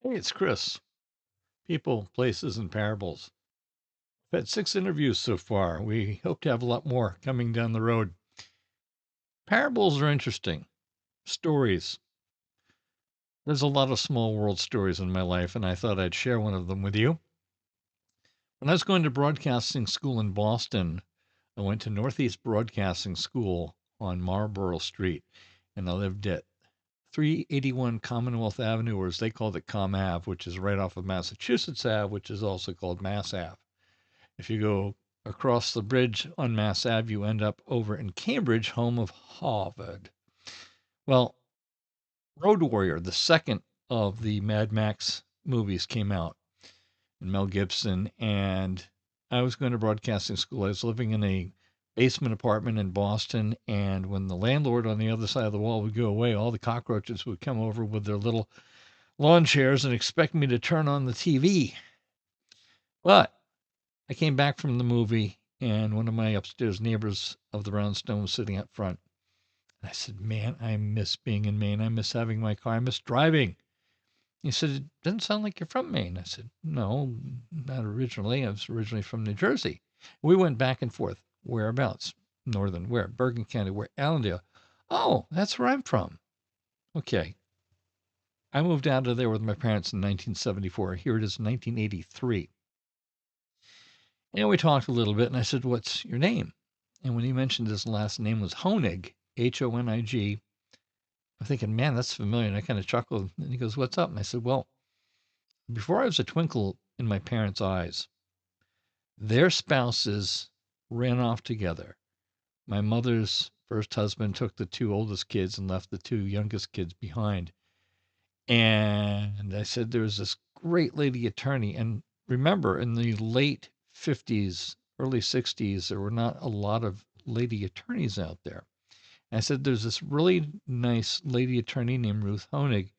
Hey, it's Chris. People, places, and parables. I've had 6 interviews so far. We hope to have a lot more coming down the road. Parables are interesting. Stories. There's a lot of small world stories in my life, and I thought I'd share one of them with you. When I was going to broadcasting school in Boston, I went to Northeast Broadcasting School on Marlborough Street, and I lived at 381 Commonwealth Avenue, or as they called it, Com Ave, which is right off of Massachusetts Ave, which is also called Mass Ave. If you go across the bridge on Mass Ave, you end up over in Cambridge, home of Harvard. Well, Road Warrior, the second of the Mad Max movies, came out, and Mel Gibson. And I was going to broadcasting school. I was living in a basement apartment in Boston, and when the landlord on the other side of the wall would go away, all the cockroaches would come over with their little lawn chairs and expect me to turn on the TV. But I came back from the movie, and one of my upstairs neighbors of the brownstone was sitting up front. And I said, "Man, I miss being in Maine. I miss having my car. I miss driving." He said, "It doesn't sound like you're from Maine." I said, "No, not originally. I was originally from New Jersey." We went back and forth. Whereabouts? Northern. Where? Bergen County. Where? Allendale. Oh, that's where I'm from. Okay. I moved out of there with my parents in 1974. Here it is, 1983. And we talked a little bit, and I said, "What's your name?" And when he mentioned his last name was Honig, Honig, I'm thinking, man, that's familiar. And I kind of chuckled. And he goes, "What's up?" And I said, "Well, before I was a twinkle in my parents' eyes, their spouses ran off together. My mother's first husband took the 2 oldest kids and left the 2 youngest kids behind. And I said, there was this great lady attorney. And remember, in the late 50s, early 60s, there were not a lot of lady attorneys out there. And I said, there's this really nice lady attorney named Ruth Honig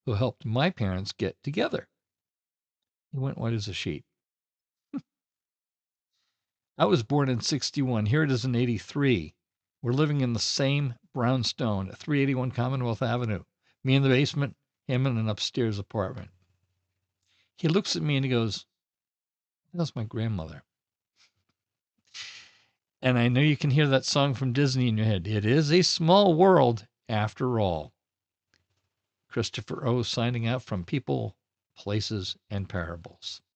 who helped my parents get together." He went white as a sheet. I was born in 61. Here it is in 83. We're living in the same brownstone at 381 Commonwealth Avenue. Me in the basement, him in an upstairs apartment. He looks at me and he goes, "That's my grandmother." And I know you can hear that song from Disney in your head. It is a small world after all. Christopher O signing out from People, Places, and Parables.